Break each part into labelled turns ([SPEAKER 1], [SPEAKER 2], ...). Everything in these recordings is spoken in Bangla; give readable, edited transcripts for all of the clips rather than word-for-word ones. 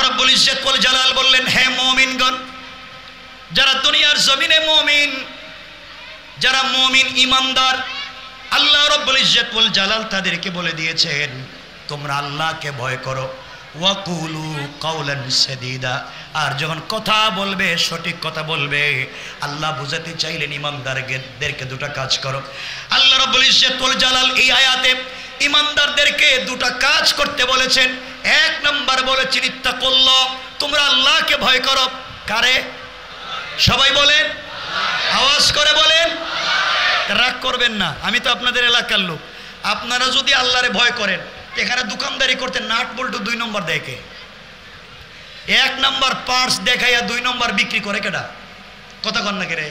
[SPEAKER 1] রব্বুল ইজ্জত ওয়াল জালাল বললেন, হে মুমিনগণ, যারা দুনিয়ার জমিনে মুমিন, যারা মুমিন ইমানদার, আল্লাহ রব্বুল ইজ্জত ওয়াল জালাল তাদেরকে বলে দিয়েছেন, তোমরা আল্লাহকে ভয় করো, ওয়াকুলু কাওলান সাদীদা, আর যখন কথা বলবে সঠিক কথা বলবে। আল্লাহ বুঝাতে চাইলেন ইমানদারদেরকে দুটো কাজ করো। আল্লাহ রব্বুল ইজ্জত ওয়াল জালাল এই আয়াতে ইমানদারদেরকে দুটো কাজ করতে বলেছেন। এক নাম্বার বলেছেন ইত্তাকুল্লাহ, তোমরা আল্লাহকে ভয় করো। কারে? সবাই বলেন, আওয়াজ করে বলেন, রাগ করবেন না, আমি তো আপনাদের এলাকার লোক। আপনারা যদি আল্লাহরে ভয় করেন, এখানে দোকানদারি করতে নাট বল্টু 2 নম্বর দেখে, 1 নম্বর পার্স দেখাইয়া 2 নম্বর বিক্রি করে কেডা? কথা কন না কেরে?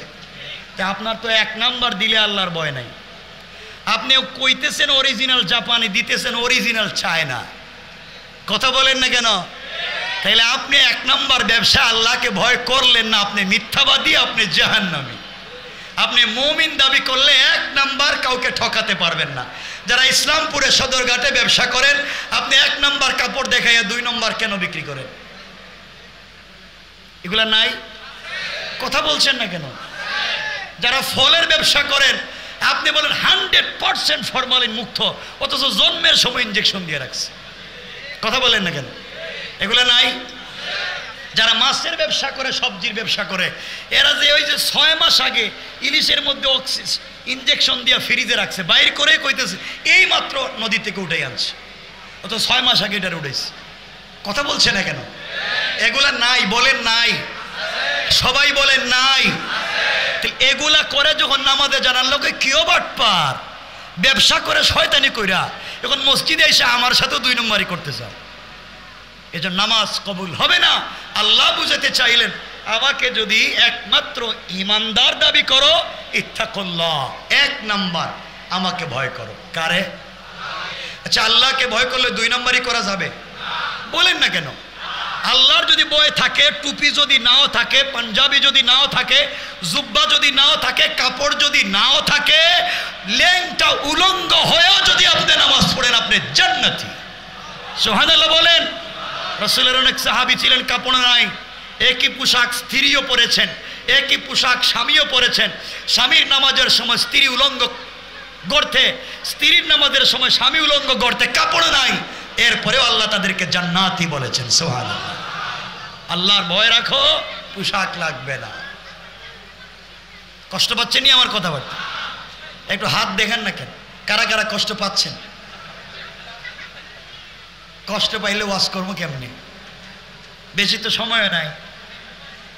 [SPEAKER 1] আপনার তো 1 নম্বর দিলে আল্লাহর ভয় নাই। আপনি কইতেছেন অরিজিনাল জাপানি, দিতেছেন অরিজিনাল চায়না। কথা বলেন না কেন? তাইলে আপনি 1 নম্বর ব্যবসা, আল্লাহকে ভয় করলেন না, আপনি মিথ্যাবাদী, আপনি জাহান্নামী। আপনি মুমিন দাবি করলে 1 নম্বর কাউকে ঠকাতে পারবেন না। যারা ইসলামপুরে সদরঘাটে ব্যবসা করেন, আপনি 1 নম্বর কাপড় দেখাইয়া 2 নম্বর কেন বিক্রি করেন? এগুলা নাই? কথা বলছেন না কেন? যারা ফলের ব্যবসা করেন, আপনি বলেন 100% ফরমালিন মুক্ত, অথচ জন্মের সময় ইনজেকশন দিয়ে রাখছে। কথা বলেন না কেন? এগুলা নাই? যারা মাছের ব্যবসা করে, সবজির ব্যবসা করে, এরা যে ওই যে 6 মাস আগে ইলিশের মধ্যে ইনজেকশন দিয়ে ফ্রিজে রাখছে, বাইর করে কইতেছে এই মাত্র নদী থেকে উঠে আনছে, অত 6 মাস আগে এটা উঠেছে। কথা বলছে না কেন? এগুলা নাই? বলেন নাই? সবাই বলেন নাই? এগুলা করে যখন নামাজে জানার লোকে কেউ বাটপার ব্যবসা করে শয়তানি কইরা এখন মসজিদে এসে আমার সাথে 2 নম্বরই করতে চাও, এজন্য নামাজ কবুল হবে না। আল্লাহ বুঝাতে চাইলেন, আমাকে যদি একমাত্র ইমানদার দাবি করো, ইত্তাকুল্লাহ, 1 নম্বর আমাকে ভয় করো। কারে? আচ্ছা, আল্লাহকে ভয় করলে 2 নম্বরই করা যাবে? বলেন না কেন? আল্লাহর যদি ভয় থাকে, টুপি যদি নাও থাকে, পাঞ্জাবি যদি নাও থাকে, জুব্বা যদি নাও থাকে, কাপড় যদি নাও থাকে, লেংটা উলঙ্গ হয়েও যদি আপনি নামাজ পড়েন, আপনি জান্নাতি। সুবহানাল্লাহ বলেন। রাসূলের অনেক সাহাবী ছিলেন কাপড় নাই, একই পোশাক স্ত্রীও পরেছেন, একই পোশাক স্বামীও পরেছেন। স্বামীর নামাজের সময় স্ত্রী উলঙ্গ গড়তে, স্ত্রীর নামাজের সময় স্বামী উলঙ্গ গড়তে, কাপড় নাই, এরপরেও আল্লাহ তাদেরকে জান্নাতি বলেছেন। সুবহানাল্লাহ। আল্লাহর ভয় রাখো, পোশাক লাগবে না। কষ্ট পাচ্ছেন আমার কথা বলতে? একটু হাত দেখেন না কেন, কারা কারা কষ্ট পাচ্ছেন? কষ্ট পাইলে ওয়াজ করবো কেমনি? বেশি তো সময় নাই।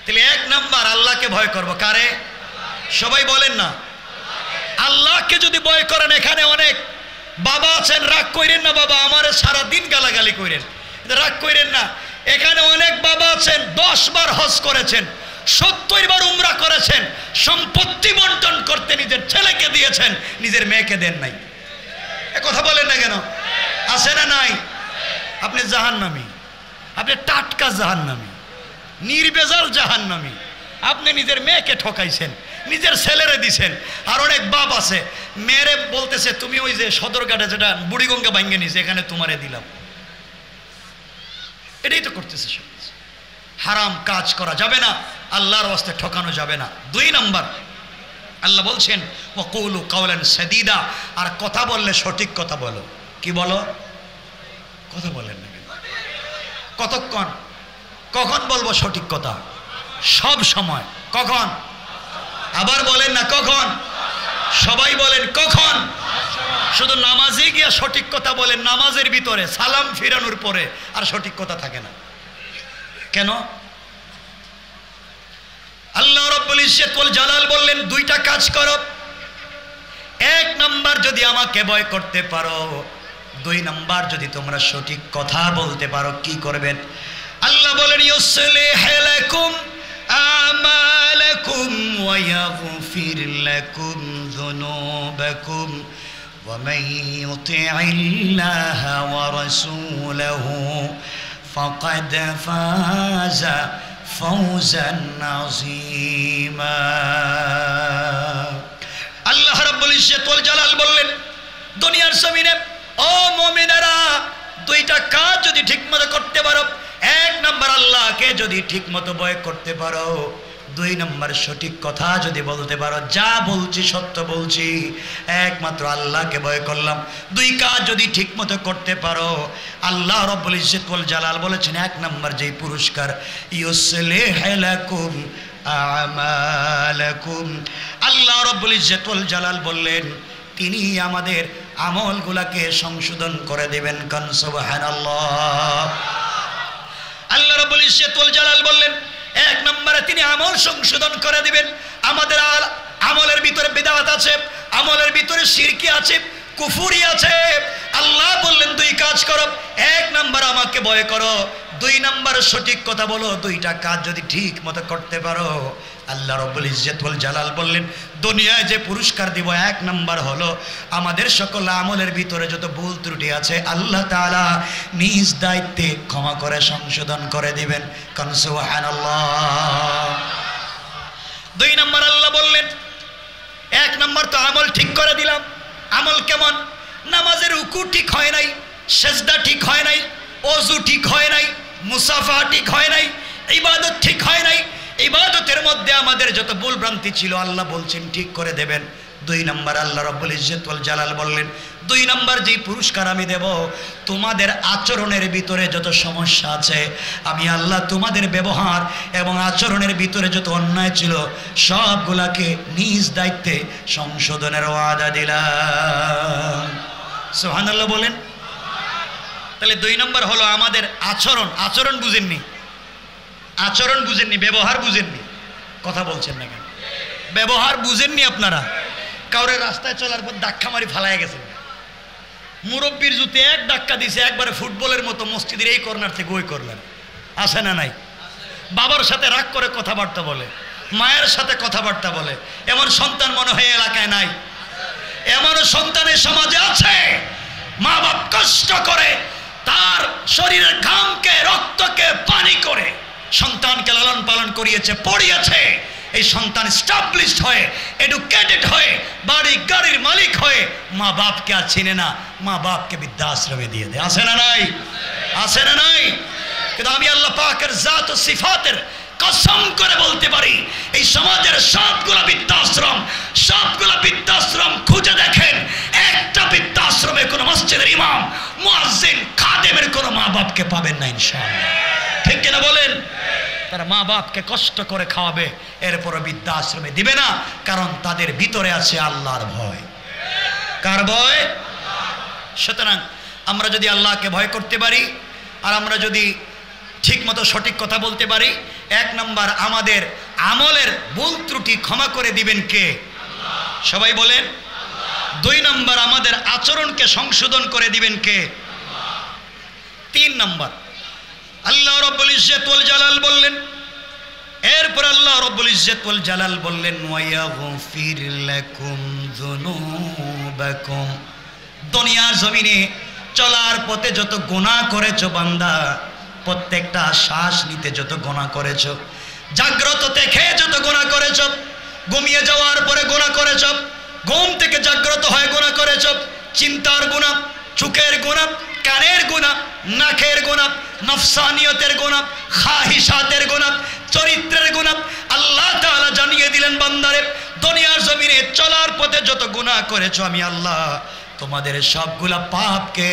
[SPEAKER 1] তাহলে 1 নম্বর আল্লাহকে ভয় করবো। কারে? সবাই বলেন না। আল্লাহকে যদি ভয় করেন, এখানে অনেক বাবা আছেন, রাগ কইরেন না বাবা, আমারে সারা দিন গালাগালি কইরেন, রাগ কইরেন না। এখানে অনেক বাবা আছেন 10 বার হজ করেছেন, 70 বার উমরা করেছেন, সম্পত্তি বন্টন করতে নিজের ছেলেকে দিয়েছেন, নিজের মেয়েকে দেন নাই। এ কথা বলেন না কেন? আছে না নাই? আপনি জাহান্নামী, আপনি টাটকা জাহান্নামী, নির্বেজাল জাহান্নামী। আপনি নিজের মেয়েকে ঠকাইছেন, নিজের ছেলেরে দিছেন। আর অনেক বাপ আছে, মেয়েরে বলতেছে তুমি ওই যে সদরঘাটে যেটা বুড়িগঙ্গা ভাঙ্গে নিছে, এখানে তোমারে দিলাম। এটাই তো করতেছে। হারাম কাজ করা যাবে না, আল্লাহর ওয়াস্তে ঠকানো যাবে না। 2 নম্বর আল্লাহ বলছেন ওয়াকুলু কাওলান সাদীদা, আর কথা বললে সঠিক কথা বলো। কি বলো? কথা বলেন না। কতক্ষণ? কখন বলবো সঠিক কথা? সব সময়। কখন? আবার বলেন না কখন? সবাই বলেন কখন? শুধু নামাজে গিয়া সঠিক কথা বলেন, নামাজের ভিতরে সালাম ফিরানোর পরে আর সঠিক কথা থাকে না কেন? আল্লাহ রাব্বুল ইজ্জত ওয়াল জালাল বললেন 2টা কাজ করো। 1 নাম্বার যদি আমাকে ভয় করতে পারো, 2 নাম্বার যদি তোমরা সঠিক কথা বলতে পারো। কি করবেন? আল্লাহ বলেন ইউসলিহ লাকুম আমালাকুম ওয়া ইয়াগফির লাকুম যুনুবাকুম ওয়া মান ইউতি'ইল্লাহা ওয়া রাসূলাহু ফাকাদ ফাযা ফাওজান আযীমা। আল্লাহ রাব্বুল ইজ্জত ওয়াল জালাল বললেন দুনিয়ার জমিনে ও মুমিনেরা 2টা কাজ যদি ঠিকমতো করতে পারো, 1 নাম্বার আল্লাহকে যদি ঠিকমতো ভয় করতে পারো, 2 নম্বর সঠিক কথা যদি বলতে পারো, যা বলছি সত্য বলছি, একমাত্র আল্লাহকে ভয় করলাম, 2 কাজ যদি ঠিকমতো করতে পারো, আল্লাহ রাব্বুল ইজ্জত ওয়াল জালাল বলেছেন 1 নম্বর যেই পুরস্কার, ইউসলিহ লাকুম আমালাকুম। আল্লাহ রাব্বুল ইজ্জত ওয়াল জালাল বললেন তিনি আমাদের আমলগুলোকে সংশোধন করে দিবেন। কান সুবহানাল্লাহ। আল্লাহ রাব্বুল ইজ্জত ওয়াল জালাল বললেন 1 নম্বরে তিনি আমল সংশোধন করে দিবেন। আমাদের আমলের ভিতরে বিদআত আছে, আমলের ভিতরে শিরকি আছে, কুফরি আছে। আল্লাহ বললেন 2 কাজ করো, 1 নম্বর আমাকে ভয় করো, 2 নম্বর সঠিক কথা বলো। 2টা কাজ যদি ঠিক মতো করতে পারো, আল্লাহ রাব্বুল ইজ্জত ওয়াল জালাল বললেন দুনিয়ায় যে পুরস্কার দিব 1 নম্বর হলো আমাদের সকল আমলের ভিতরে যত ভুল ত্রুটি আছে আল্লাহ তাআলা নিজ দায়িত্বে ক্ষমা করে সংশোধন করে দিবেন। কান সুবহানাল্লাহ। 2 নম্বর আল্লাহ বললেন 1 নম্বর তো আমল ঠিক করে দিলাম। আমল কেমন? নামাজের রুকু ঠিক হয় নাই, সেজদা ঠিক হয় নাই, ওযু ঠিক হয় নাই, মুসাফা ঠিক হয় নাই, ইবাদত ঠিক হয় নাই। ইবাদতের মধ্যে আমাদের যত ভুল ভ্রান্তি ছিল আল্লাহ বলছেন ঠিক করে দেবেন। 2 নম্বর আল্লাহ রাব্বুল ইজ্জত ওয়াল জালাল বললেন 2 নম্বর যেই পুরস্কার আমি দেব, তোমাদের আচরণের ভিতরে যত সমস্যা আছে আমি আল্লাহ তোমাদের ব্যবহার এবং আচরণের ভিতরে যত অন্যায় ছিল সবগুলাকে নিজ দায়িত্বে সংশোধনের ওয়াদা দিলাম। সুবহানাল্লাহ বলেন। তাহলে 2 নম্বর হলো আমাদের আচরণ। আচরণ বুঝেননি? আচরণ বুঝেননি, ব্যবহার বুঝেননি? কথা বলছেন না কেন? ব্যবহার বুঝেননি আপনারা? কাউরে রাস্তায় চলার পর ধাক্কা মারি ফালায় গেছেন, মুরব্বীর জুতে 1 ধাক্কা দিছে একবারে ফুটবলের মতো মসজিদের এই কর্নার থেকে ওই কর্নার। আছে না নাই? বাবার সাথে রাগ করে কথাবার্তা বলে, মায়ের সাথে কথাবার্তা বলে, এমন সন্তান মনে হয় এলাকায় নাই? এমন সন্তানের সমাজে আছে। মা বাপ কষ্ট করে তার শরীরের ঘামকে রক্তকে পানি করে সন্তানকে লালন পালন করিয়েছে, পড়িয়েছে। এই সন্তান স্টাবলিশড হয়ে এডুকেটেড হয়ে বাড়ি গাড়ির মালিক হয়ে মা বাপকে আর চিনে না, মা বাপকে বৃদ্ধাশ্রমে দিয়ে দেয়। আছে না নাই? আছে না নাই? কিন্তু আমি আল্লাহ পাকের জাত ও সিফাতের কসম করে বলতে পারি এই সমাজের সবগুলা বৃদ্ধাশ্রম খুঁজে দেখেন, একটা বৃদ্ধাশ্রমে কোনো মসজিদের ইমাম, মুয়াজ্জিন, খাদেমের কোনো মা বাপকে পাবেন না ইনশাআল্লাহ। ঠিক কিনা বলেন? তারা মা বাপকে কষ্ট করে খাওয়াবে, এরপরে বৃদ্ধাশ্রমে দিবে না, কারণ তাদের ভিতরে আছে আল্লাহর ভয়। কার ভয়? সুতরাং আমরা যদি আল্লাহকে ভয় করতে পারি আর আমরা যদি ঠিক মতো সঠিক কথা বলতে পারি, 1 নম্বর আমাদের আমলের ভুল ত্রুটি ক্ষমা করে দিবেন কে? সবাই বলেন। 2 নম্বর আমাদের আচরণকে সংশোধন করে দিবেন কে? 3 নম্বর আল্লাহ রাব্বুল ইজ্জত ওয়াল জালাল বললেন, এরপর আল্লাহ রাব্বুল ইজ্জত ওয়াল জালাল বললেন ওয়ায়াগফির লাকুম যুনুবাকুম। দুনিয়ার জমিনে চলার পথে যত গুনাহ করেছো বান্দা, প্রত্যেকটা শ্বাস নিতে যত গুনাহ করেছো, জাগ্রত থেকে যত গুনাহ করেছো, ঘুমিয়ে যাওয়ার পরে গুনাহ করেছো, ঘুম থেকে জাগ্রত হয়ে গুনাহ করেছো, চিন্তার গুনাহ, চোখের গুনাহ, কানের গুনাহ, নাকের গুনাহ, নফসানিয়তের গুনাহ, খাহিসাতের গুনাহ, চরিত্রের গুনাহ। আল্লাহ তাআলা জানিয়ে দিলেন বান্দারে দুনিয়ার জমিনে চলার পথে যত গুনাহ করেছো আমি আল্লাহ তোমাদের সবগুলা পাপকে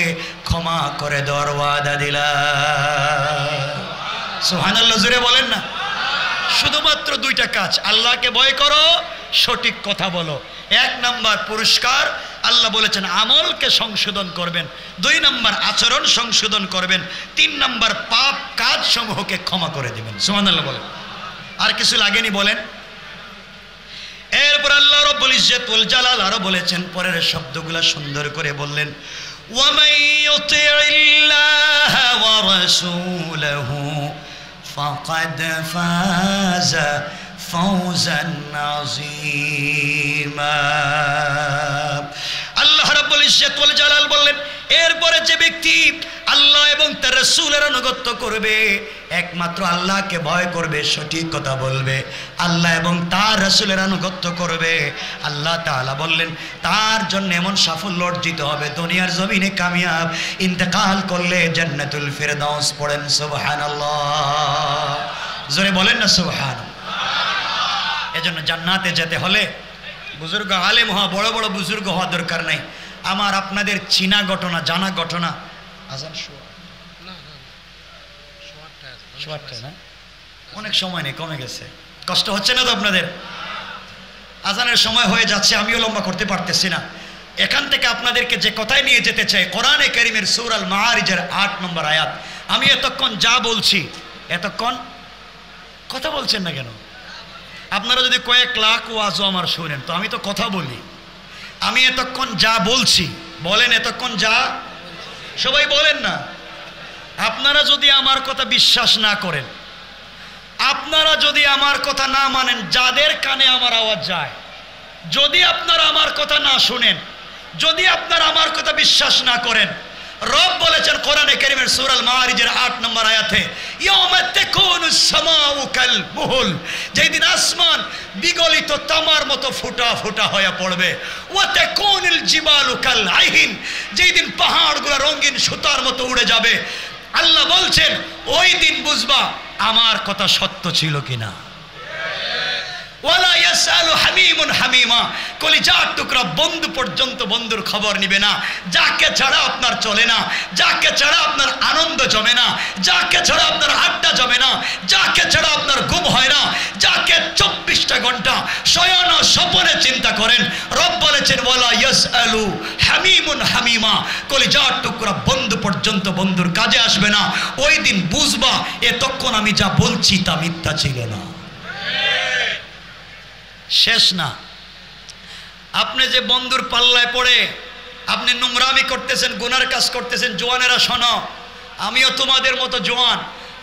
[SPEAKER 1] ক্ষমা করে দেওয়ার ওয়াদা দিলাম। সুবহানাল্লাহ জোরে বলেন না। শুধুমাত্র 2টা কাজ, আল্লাহকে ভয় করো, সঠিক কথা বলো। 1 নম্বর পুরস্কার আল্লাহ বলেছেন আমলকে সংশোধন করবেন, 2 নম্বর আচরণ সংশোধন করবেন, 3 নম্বর পাপ কাজ সমূহকে ক্ষমা করে দিবেন। সুবহানাল্লাহ বলেন। আর কিছু লাগেনি বলেন? এরপর আল্লাহ রাব্বুল ইজ্জত ওয়াল জালাল আরো বলেছেন, পরের শব্দগুলো সুন্দর করে বললেন ওয়ামান ইউতিইল্লাহ ওয়া রাসূলাহু ফাকাদ ফাযা ফাওজান আযীমা। আল্লাহ রাব্বুল ইজ্জত ওয়াল জালাল বললেন এরপরে যে ব্যক্তি আল্লাহ এবং তার রাসূলের আনুগত্য করবে, একমাত্র আল্লাহকে ভয় করবে, সঠিক কথা বলবে, আল্লাহ এবং তার রাসূলের আনুগত্য করবে, আল্লাহ তাআলা বললেন তার জন্য এমন সাফল্য অর্জিত হবে দুনিয়ার জমিনে কামিয়াব, ইন্তেকাল করলে জান্নাতুল ফিরদাউস। পড়েন সুবহানাল্লাহ। জোরে বলেন না সুবহানাল্লাহ। এজন্য জান্নাতে যেতে হলে বুজুর্গ আলেম হওয়া, বড় বড় বুজুর্গ হওয়া দরকার নাই। আমার আপনাদের চিনা ঘটনা, জানা ঘটনা। আজান শোয়ারটা না, অনেক সময় নেই, কমে গেছে। কষ্ট হচ্ছে না তো আপনাদের? আজানের সময় হয়ে যাচ্ছে, আমিও লম্বা করতে পারতেছি না। এখান থেকে আপনাদেরকে যে কথায় নিয়ে যেতে চাই, কোরআনে কারীমের সূরা আল মাআরিজের 8 নম্বর আয়াত। আমি এতক্ষণ যা বলছি, এতক্ষণ কথা বলছেন না কেন? আপনারা যদি কয়েক লাখ ওয়াজও আমার শুনেন, তো আমি তো কথা বলি। আমি এতক্ষণ যা বলছি, বলেন এতক্ষণ যা, সবাই বলেন না। আপনারা যদি আমার কথা বিশ্বাস না করেন, আপনারা যদি আমার কথা না মানেন, যাদের কানে আমার আওয়াজ যায়, যদি আপনারা আমার কথা না শুনেন, যদি আপনারা আমার কথা বিশ্বাস না করেন, রব বলেছেন কোরআনে কারীমের সূরা আল মাআরিজের 8 নম্বর আয়াতে, ইয়াউমা তাকুনুস সামাউ কাল মুহুল, যেদিন আসমান বিগলিত তামার মতো ফুটা ফুটা হয়ে পড়বে। ওয়া তাকুনুল জিবালু কাল আইহিন, যেদিন পাহাড়গুলো রঙিন সুতার মতো উড়ে যাবে। আল্লাহ বলছেন ওই দিন বুঝবা আমার কথা সত্য ছিল কিনা। ওয়ালা ইয়াসালু হামিমুন হামিমা, কলিজার টুকরা বন্ধু পর্যন্ত বন্ধুর খবর নিবে না। যাকে ছাড়া আপনার চলে না, যাকে ছাড়া আপনার আনন্দ জমে না, যাকে ছাড়া আপনার আড্ডা জমে না, যাকে ছাড়া আপনার ঘুম হয় না, যাকে 24টা ঘন্টা শয়ন ও স্বপ্নে চিন্তা করেন, রব বলেছেন ওয়ালা ইয়াসালু হামিমুন হামিমা, কলিজার টুকরা বন্ধু পর্যন্ত বন্ধুর কাজে আসবে না। ওই দিন বুঝবা এতক্ষণ আমি যা বলছি তা মিথ্যা ছিল না। শেষ না। আপনি যে বন্ধুর পাল্লায় পড়ে আপনি নোংরামি করতেছেন, গুনার কাজ করতেছেন, জোয়ানেরা শোনো, আমিও তোমাদের মতো জোয়ান।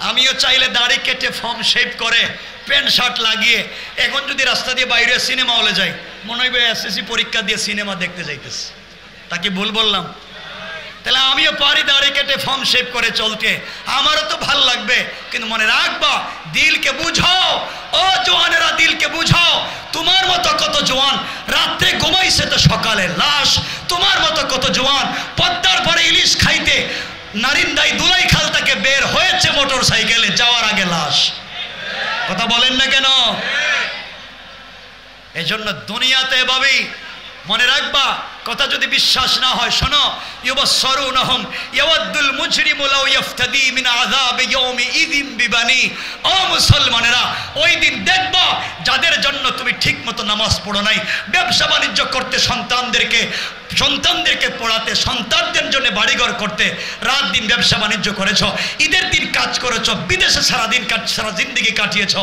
[SPEAKER 1] আমিও চাইলে দাড়ি কেটে ফর্ম শেভ করে প্যান্ট শার্ট লাগিয়ে এখন যদি রাস্তা দিয়ে বাইরে সিনেমা হলে যাই, মনে হয় এসএসসি পরীক্ষা দিয়ে সিনেমা দেখতে যাইতেছি। তাকে ভুল বললাম? তাহলে আমিও পারি দাড়ি কেটে ফর্ম শেভ করে চলতে, আমারও তো ভাল লাগবে। কিন্তু মনে রাখবা, দিলকে বুঝাও, ও জোয়ানেরা দিলকে বুঝাও। তোমার মতো কত জোয়ান রাত্রে ঘুমাইছে তো সকালে লাশ, তোমার মতো কত জোয়ান পদ্মার পরে ইলিশ খাইতে নারিন্দাই দুলাই খাল থেকে বের হয়েছে মোটর সাইকেলে, যাওয়ার আগে লাশ। কথা বলেন না কেন? এজন্য দুনিয়াতে এভাবেই মনে রাখবা। কথা যদি বিশ্বাস না হয় শোনো, ইউবাসসিরুনহুম ইয়াওয়াদ্দুল মুজরিমু লাউ ইফতাদি মিন আযাবি ইয়াউমি ইযিন বিবানি। ও মুসলমানেরা, ওই দিন দেখবা যাদের জন্য তুমি ঠিকমতো নামাজ পড়ো নাই, ব্যবসা বাণিজ্য করতে সন্তানদেরকে পড়াতে, সন্তানদের জন্য বাড়িঘর করতে রাত দিন ব্যবসা বাণিজ্য করেছ, ঈদের দিন কাজ করেছ, বিদেশে সারাদিন সারা জিন্দেগি কাটিয়েছ,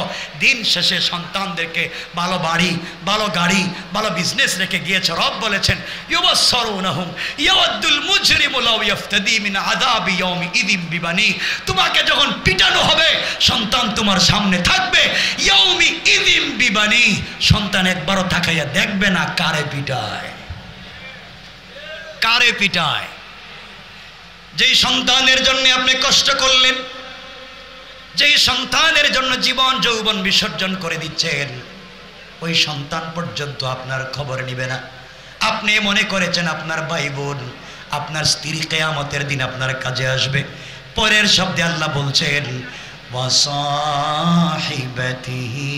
[SPEAKER 1] দিন শেষে সন্তানদেরকে ভালো বাড়ি, ভালো গাড়ি, ভালো বিজনেস রেখে গিয়েছ। রব বলেছেন ইউবাসসিরুনহুম ইয়াওয়াদ্দুল মুজরিমু লাউ ইফতাদি মিন আযাবি ইয়াউমি ইযিন বিবানি। তোমাকে যখন পিটানো হবে, সন্তান তোমার সামনে থাকবে, ইয়াউমি ইযিন বিবানি, সন্তান একবারও তাকাইয়া দেখবে না কারে পিটায়, কারে পিটায়। যেই সন্তানের জন্য আপনি কষ্ট করলেন, যেই সন্তানের জন্য জীবন যৌবন বিসর্জন করে দিচ্ছেন, ওই সন্তান পর্যন্ত আপনার খবর নিবে না। আপনি মনে করেছেন আপনার ভাই বোন, আপনার স্ত্রী কিয়ামতের দিন আপনার কাজে আসবে। পরের শব্দে আল্লাহ বলছেন ওয়া সাহিবাতিহি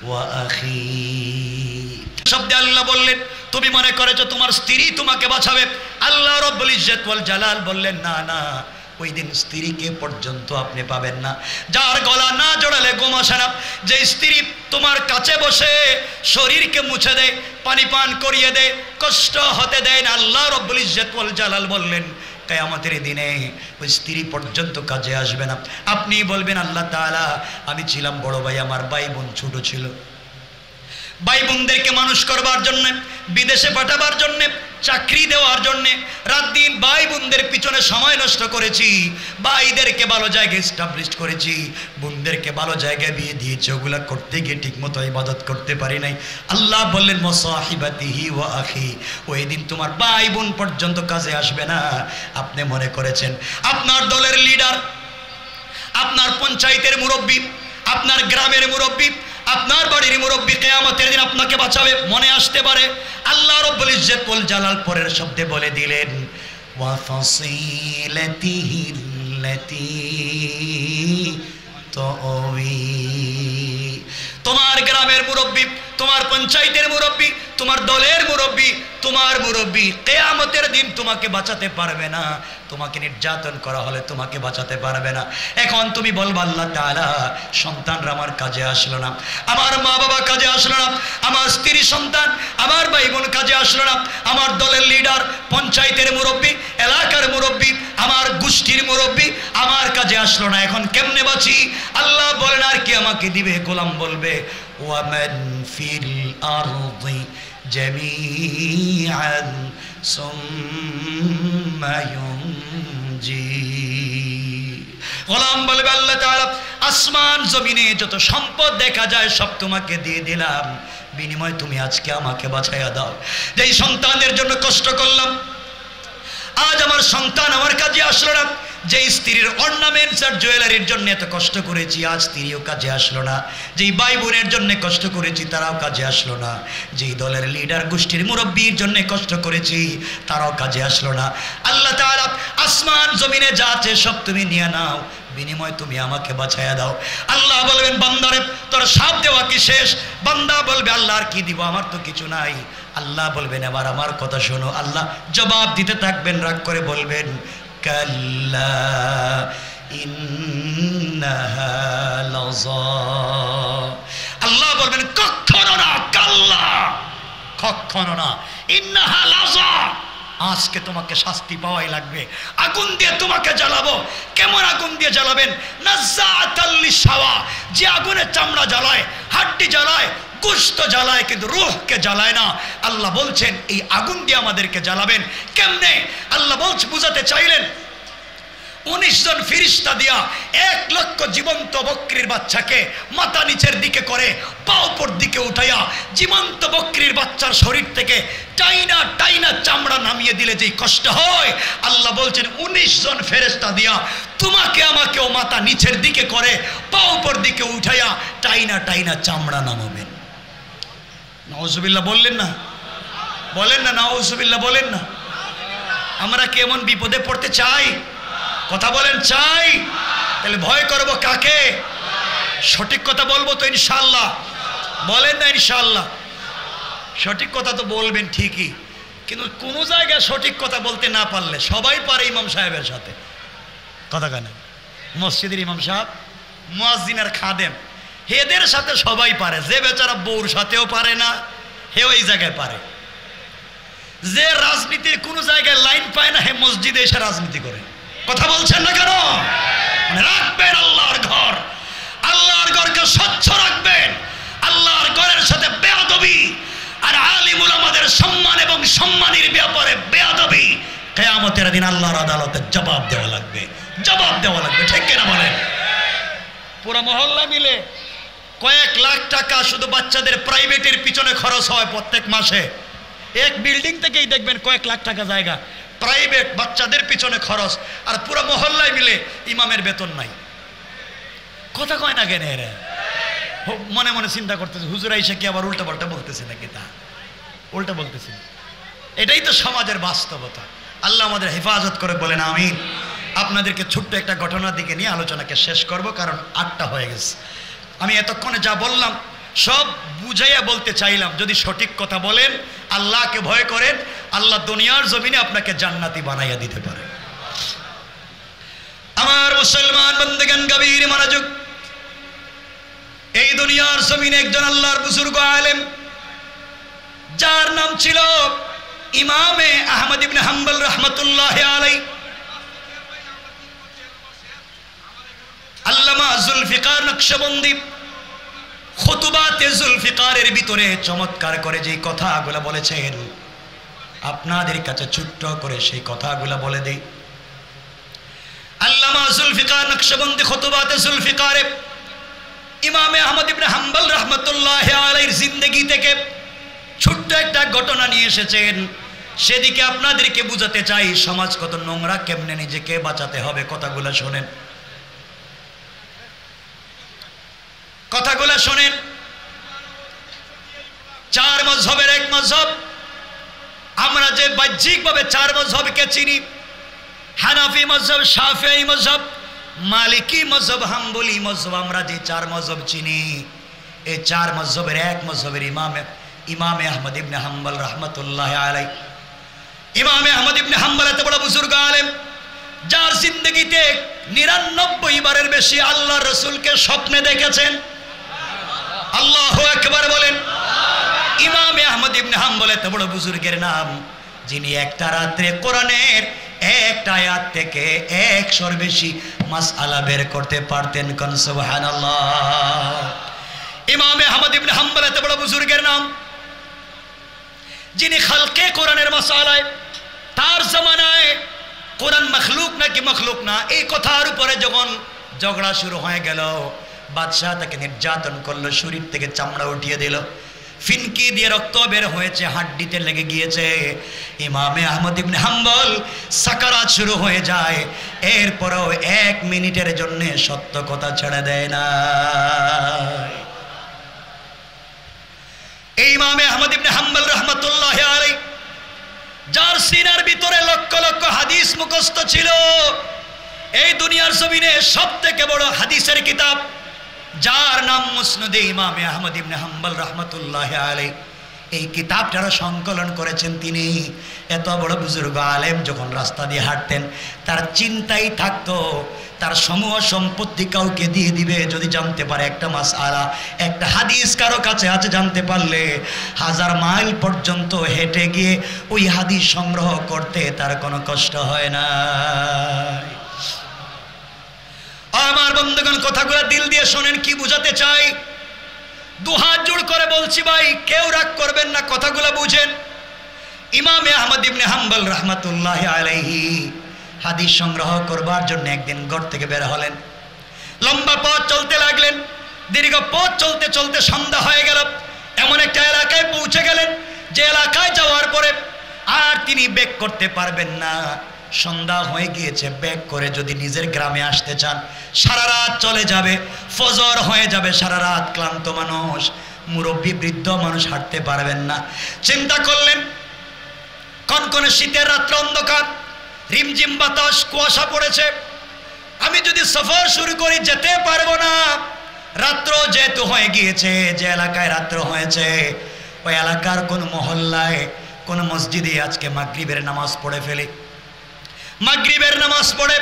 [SPEAKER 1] ওয়া আখি, শব্দে আল্লাহ বললেন তুমি মনে করেছো তোমার স্ত্রী তোমাকে বাঁচাবে। আল্লাহ রাব্বুল ইজ্জত ওয়াল জালাল বললেন না না, ওই দিন স্ত্রীকে পর্যন্ত আপনি পাবেন না। যার গলা না জড়ালে ঘুম আসে না, যে স্ত্রী তোমার কাছে বসে শরীরকে মুছে দেয়, পানি পান করিয়ে দেয়, কষ্ট হতে দেয় না, আল্লাহ রাব্বুল ইজ্জত ওয়াল জালাল বললেন কিয়ামতের দিনে ওই স্ত্রী পর্যন্ত কাজে আসবে না। আপনি বলবেন আল্লাহ তাআলা আমি ছিলাম বড় ভাই, আমার ভাই বোন ছোট ছিল, ভাই বোনদেরকে মানুষ করবার জন্য, বিদেশে পাঠাবার জন্য, চাকরি দেওয়ার জন্য রাত দিন ভাই বোনদের পিছনে সময় নষ্ট করেছি, ভাইদেরকে ভালো জায়গায় এস্টাবলিশ করেছি, বোনদেরকে ভালো জায়গায় বিয়ে দিয়েছি, ওগুলা করতে গিয়ে ঠিকমতো ইবাদত করতে পারি নাই। আল্লাহ বললেন মুসাহিবাতিহি ওয়া আখি, ওই দিন তোমার ভাই বোন পর্যন্ত কাজে আসবে না। আপনি মনে করেছেন আপনার দলের লিডার, আপনার পঞ্চায়েতের মুরব্বী, আপনার গ্রামের মুরব্বী, আপনার বাড়ির মুরব্বী কিয়ামতের দিন আপনাকে বাঁচাবে, মনে আসতে পারে। আল্লাহ রাব্বুল ইজ্জত ওয়াল জালাল পরের শব্দে বলে দিলেন ওয়া ফাসিলাতিহিল্লাতী মুরব্বী, তোমার পঞ্চায়েতের মুরব্বী, তোমার দলের মুরব্বী, তোমার মুরব্বী কিয়ামতের দিন তোমাকে বাঁচাতে পারবে না। তোমাকে নির্যাতন করা হলে তোমাকে বাঁচাতে পারবে না। এখন তুমি বলবা আল্লাহ তাআলা সন্তানরা আমার কাজে আসলো না, আমার মা বাবা কাজে আসলো না, আমার স্ত্রী সন্তান আমার ভাই বোন কাজে আসলো না, আমার দলের লিডার, পঞ্চায়েতের মুরব্বী, এলাকার মুরব্বী, আমার গোষ্ঠীর মুরব্বী আমার কাজে আসলো না, এখন কেমনে বাঁচি? আল্লাহ বলেন আর কি আমাকে দিবে? গোলাম বলবে ওয়ামান ফিল আরদি জামিআন সুম্মা ইউনজি। গোলাম বলবে আল্লাহ তাআলা আসমান জমিনে যত সম্পদ দেখা যায় সব তোমাকে দিয়ে দিলাম, বিনিময় তুমি আজকে আমাকে বাঁচাইয়া দাও। যেই সন্তানের জন্য কষ্ট করলাম, আজ আমার সন্তান আমার কাজে আসলো না। যেই স্ত্রীর অর্নামেন্টস আর জুয়েলারির জন্য এত কষ্ট করেছি, আজ স্ত্রীও কাজে আসলো না। যেই ভাই বোনের জন্য কষ্ট করেছি, তারাও কাজে আসলো না। যেই দলের লিডার, গোষ্ঠীর মুরব্বীর জন্য কষ্ট করেছি, তারাও কাজে আসলো না। আল্লাহ তাআলা আসমান জমিনে যা আছে সব তুমি নিয়ে নাও, বিনিময় তুমি আমাকে বাঁচাইয়া দাও। আল্লাহ বলবেন বান্দারে তোর সব দেওয়া কি শেষ? বান্দা বলবে আল্লাহ আর কি দিব, আমার তো কিছু নাই। আল্লাহ বলবেন এবার আমার কথা শোনো। আল্লাহ জবাব দিতে থাকবেন, রাগ করে বলবেন কাল্লা ইন্নাহা লাযা। আল্লাহ বলবেন কখনো না, কাল্লা কখনো না, ইন্নাহা লাযা, আজকে তোমাকে শাস্তি পাওয়াই লাগবে। আগুন দিয়ে তোমাকে জ্বালাবো। কেমন আগুন দিয়ে জ্বালাবেন? নাযাআতাল লিশাওয়া, যে আগুনে চামড়া জ্বালায়, হাড্ডি জ্বালায়, গোশত জ্বালায়, কিন্তু রূহকে জ্বালায় না। আল্লাহ বলছেন এই আগুন দিয়ে আমাদেরকে জ্বালাবেন। কেমনে? আল্লাহ বলছে, বুঝাতে চাইলেন 19 জন ফেরেশতা দিয়া 1 লক্ষ জীবন্ত বকরির বাচ্চাকে মাথা নিচের দিকে করে পা উপর দিকে উঠাইয়া জীবন্ত বকরির বাচ্চার শরীর থেকে টাইনা টাইনা চামড়া নামিয়ে দিলে যেই কষ্ট হয়, আল্লাহ বলছেন 19 জন ফেরেশতা দিয়া তোমাকে আমাকেও মাথা নিচের দিকে করে পা উপর দিকে উঠাইয়া টাইনা টাইনা চামড়া নামাবেন। নাউজুবিল্লাহ বললেন না? বলেন না নাউজুবিল্লাহ বলেন না? আমরা কেমন বিপদে পড়তে চাই? কথা বলেন চাই? তাহলে ভয় করব কাকে? সঠিক কথা বলবো তো ইনশাআল্লাহ। বলেন না ইনশাআল্লাহ? সঠিক কথা তো বলবেন ঠিকই, কিন্তু কোন জায়গায় সঠিক কথা বলতে না পারলে সবাই পারে ইমাম সাহেবের সাথে। কথা কেন? মসজিদের ইমাম সাহেব, মুয়াজ্জিন আর খাদেম, এদের সাথে সবাই পারে। যে বেচারা বউর সাথেও পারে না, হেও এই জায়গায় পারে। যে রাজনীতির কোন জায়গায় লাইন পায় না, হে মসজিদে এসে রাজনীতি করে। কথা বলছেন না কেন? রাখবেন আল্লাহর ঘর, আল্লাহর ঘরকে স্বচ্ছ রাখবেন। আল্লাহর ঘরের সাথে বেয়াদবি আর আলিম উলামাদের সম্মান এবং সম্মানের ব্যাপারে বেয়াদবি, কিয়ামতের দিন আল্লাহর আদালতে জবাব দেওয়া লাগবে, জবাব দেওয়া লাগবে। ঠিক কিনা বলেন? পুরো মহল্লা মিলে কয়েক লাখ টাকা শুধু বাচ্চাদের প্রাইভেটের পিছনে খরচ হয় প্রত্যেক মাসে। এক বিল্ডিং থেকেই দেখবেন কয়েক লাখ টাকা জায়গা প্রাইভেট বাচ্চাদের পিছনে খরচ, আর পুরো মহল্লায় মিলে ইমামের বেতন নাই। কথা কয় না কেন? এরা মনে মনে চিন্তা করতেছে হুজুর আইসা কি আবার উল্টা পাল্টা বলতেছে নাকি? তা উল্টা বলতেছে। এটাই তো সমাজের বাস্তবতা। আল্লাহ আমাদের হেফাজত করে, বলেন আমিন। আপনাদেরকে ছোট্ট একটা ঘটনার দিকে নিয়ে আলোচনাকে শেষ করব, কারণ 8টা হয়ে গেছে। আমি এতক্ষণে যা বললাম সব বুঝাইয়া বলতে চাইলাম। যদি সঠিক কথা বলেন, আল্লাহকে ভয় করেন, আল্লাহ দুনিয়ার জমিনে আপনাকে জান্নাতি বানাইয়া দিতে পারে। আমার মুসলমান বন্দেগান গভীর মনোযোগ। এই দুনিয়ার জমিনে একজন আল্লাহর বুজুর্গ আলেম, যার নাম ছিল ইমামে আহমদ ইবনে হাম্বল রহমতুল্লাহ আলাইহি। আল্লামা জুলফিকার নকশবন্দি খুতুবাতে জুলফিকারের ভিতরে চমৎকার করে যেই কথাগুলো বলেছেন, আপনাদের কাছে ছোট্ট করে সেই কথাগুলো বলে দেই। আল্লামা জুলফিকার নকশবন্দি খুতুবাতে জুলফিকারে ইমামে আহমদ ইবনে হাম্বল রহমতুল্লাহ আলাইহির জিন্দেগি থেকে ছোট্ট একটা ঘটনা নিয়ে এসেছেন। সেদিকে আপনাদেরকে বুঝাতে চাই সমাজ কত নোংরা, কেমনে নিজেকে বাঁচাতে হবে। কথাগুলো শোনেন, কথাগুলো শোনেন। 4 মযহবের এক মযহব, আমরা যে বাহ্যিকভাবে 4 মযহবকে চিনি, হানাফি মযহব, শাফিঈ মযহব, মালিকি মযহব, হাম্বলি মযহব, আমরা যে 4 মযহব চিনি, এই চার মযহবের এক মযহবের ইমামে আহমদ ইবনে হাম্বল রাহমাতুল্লাহি আলাইহি। ইমামে আহমদ ইবনে হাম্বল এত বড় বুজুর্গ আলেম, যার জিন্দগিতে 99 বারের বেশি আল্লাহর রাসূলকে স্বপ্নে দেখেছেন। আল্লাহু আকবার বলেন। ইমামে আহমদ ইবনে হাম্বল এত বড় বুজুর্গের নাম, যিনি একটা রাত্রে কোরআনের একটা আয়াত থেকে 100-র বেশি মাসআলা বের করতে পারতেন। কোন সুবহানাল্লাহ। ইমামে আহমদ ইবনে হাম্বল এত বড় বুজুর্গের নাম, যিনি খালকে কোরআনের মাসআলায় তার জামানায় কোরআন মখলুক নাকি মখলুক না এই কথার উপরে যখন ঝগড়া শুরু হয়ে গেল, বাদশাহ তাকে নির্যাতন করলো, শরীর থেকে চামড়া উঠিয়ে দিল, ফিনকি দিয়ে রক্ত বের হয়েছে, হাড্ডিতে লেগে গিয়েছে। ইমামে আহমদ ইবনে হাম্বল সাকারাত শুরু হয়ে যায়, এরপরেও 1 মিনিটের জন্য সত্য কথা ছেড়ে দেয় না। এই ইমামে আহমদ ইবনে হাম্বল রাহমাতুল্লাহি আলাইহি, যার সিনার ভিতরে লক্ষ লক্ষ হাদিস মুখস্থ ছিল, এই দুনিয়ার জমিনে সবথেকে বড় হাদিসের কিতাব যার নাম মুসনাদে ইমামে আহমদ ইবনে হাম্বল রাহমাতুল্লাহি আলাইহি, এই কিতাবটার সংকলন করেছেন তিনি। এত বড় বুজুর্গ আলেম যখন রাস্তা দিয়ে হাঁটতেন, তার চিন্তাই থাকতো তার সমূহ সম্পত্তি কাউকে দিয়ে দিবে যদি জানতে পারে একটা মাসআলা, একটা হাদিস কারো কাছে আছে জানতে পারলে 1000 মাইল পর্যন্ত হেঁটে গিয়ে ওই হাদিস সংগ্রহ করতে তার কোনো কষ্ট হয় না। আমার বন্ধুগণ, কথাগুলো দিল দিয়ে শোনেন, কি বুঝাতে চাই। 2 হাত জোড় করে বলছি ভাই, কেউ রাগ করবেন না, কথাগুলো বুঝেন। ইমামে আহমদ ইবনে হাম্বল রাহমাতুল্লাহি আলাইহি হাদিস সংগ্রহ করবার জন্য একদিন ঘর থেকে বের হলেন, লম্বা পথ চলতে লাগলেন। দীর্ঘ পথ চলতে চলতে সন্ধ্যা হয়ে গেল, এমন একটা এলাকায় পৌঁছে গেলেন যে এলাকায় যাওয়ার পরে আর তিনি ব্যাক করতে পারবেন না। সন্ধ্যা হয়ে গিয়েছে, ব্যাক করে যদি নিজের গ্রামে আসতে চান সারা রাত চলে যাবে, ফজর হয়ে যাবে, সারা রাত ক্লান্ত মানুষ, মুরব্বী বৃদ্ধ মানুষ হাঁটতে পারবেন না। চিন্তা করলেন, কনকনে শীতের রাত্র, অন্ধকার, রিমঝিম বাতাস, কুয়াশা পড়েছে, আমি যদি সফর শুরু করি যেতে পারবো না। রাত্র যেহেতু হয়ে গিয়েছে, যে এলাকায় রাত্র হয়েছে ওই এলাকার কোন মহল্লায় কোন মসজিদে আজকে মাগরিবের নামাজ পড়ে ফেলি। মাগরিবের নামাজ পড়ে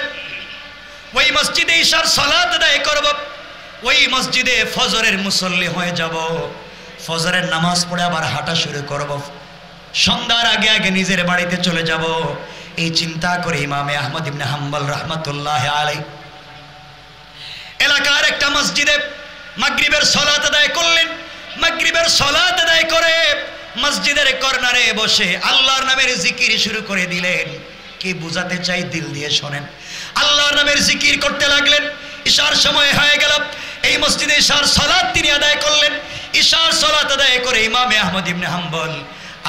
[SPEAKER 1] ওই মসজিদে ইশার সালাত আদায় করব, ওই মসজিদে ফজরের মুসল্লি হয়ে যাব, ফজরের নামাজ পড়ে আবার হাঁটা শুরু করব, সন্ধ্যার আগে আগে নিজের বাড়িতে চলে যাব। এই চিন্তা করে ইমামে আহমদ ইবনে হাম্বল রাহমাতুল্লাহি আলাইহি এলাকার একটা মসজিদে মাগরিবের সালাত আদায় করলেন। মাগরিবের সালাত আদায় করে মসজিদের কর্নারে বসে আল্লাহর নামের জিকির শুরু করে দিলেন। কি বুঝাতে চাই দিল দিয়ে শোনেন। আল্লাহর নামের জিকির করতে লাগলেন। ইশার সময় হয়ে গেল, এই মসজিদে ইশার সালাত তিনি আদায় করলেন। ইশার সালাত আদায় করে ইমামে আহমদ ইবনে হাম্বল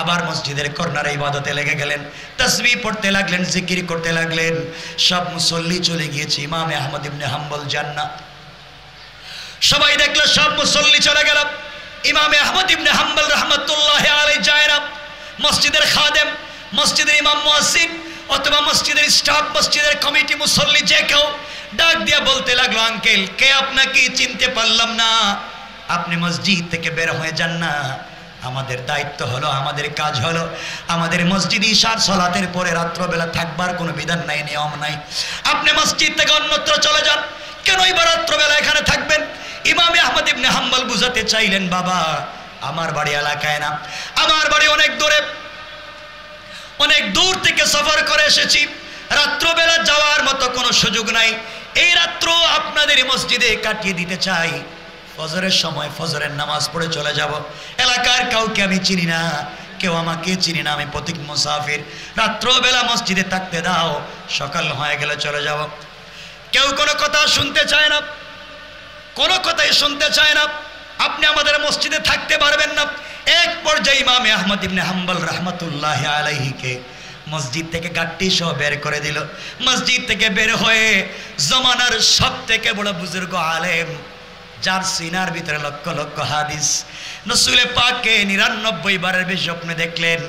[SPEAKER 1] আবার মসজিদের কর্নারে ইবাদতে লেগে গেলেন, তাসবিহ পড়তে লাগলেন, জিকির করতে লাগলেন। সব মুসল্লি চলে গিয়েছে, ইমামে আহমদ ইবনে হাম্বল যান না। সবাই দেখলো সব মুসল্লি চলে গেল, ইমামে আহমদ ইবনে হাম্বল রাহমাতুল্লাহি আলাইহি যায় না। মসজিদের খাদেম, মসজিদের ইমাম মুয়াজ্জিন অথবা মসজিদের স্টাফ, মসজিদের কমিটি, মুসল্লি যে কেউ ডাক দিয়ে বলতে লাগলো, আঙ্কেল কে আপনাকে চিনতে পারলাম না, আপনি মসজিদ থেকে বের হয়ে যান না। আমাদের দায়িত্ব হলো, আমাদের কাজ হলো, আমাদের মসজিদ ইশার সালাতের পরে রাত্রবেলা থাকবার কোনো বিধান নাই, নিয়ম নাই। আপনি মসজিদ থেকে অন্যত্র চলে যান, কেনই বা রাত্রবেলা এখানে থাকবেন? ইমামে আহমদ ইবনে হাম্বল বুঝাতে চাইলেন, বাবা আমার বাড়ি এলাকায় না, আমার বাড়ি অনেক দূরে, অনেক দূর থেকে সফর করে এসেছি, রাত্রবেলা যাওয়ার মতো কোনো সুযোগ নাই। এই রাত্র আপনাদের মসজিদে কাটিয়ে দিতে চাই, ফজরের সময় ফজরের নামাজ পড়ে চলে যাব। এলাকার কাউকে আমি চিনি না, কেউ আমাকে চিনি না, আমি পথিক মুসাফির, রাত্রবেলা মসজিদে থাকতে দাও, সকাল হয়ে গেলে চলে যাব। কেউ কোনো কথা শুনতে চায় না, কোনো কথাই শুনতে চায় না। আপনি আমাদের মসজিদে থাকতে পারবেন না। এক পর্যায়ে ইমামে আহমদ ইবনে হাম্বল রাহমাতুল্লাহি আলাইহিকে মসজিদ থেকে গাট্টি সহ বের করে দিল। মসজিদ থেকে বের হয়ে জমানার সব থেকে বড় বুজুর্গ আলেম, যার সিনার ভিতরে লক্ষ লক্ষ হাদিস, রাসূলে পাককে 99 বারের বেশি স্বপ্নে দেখলেন,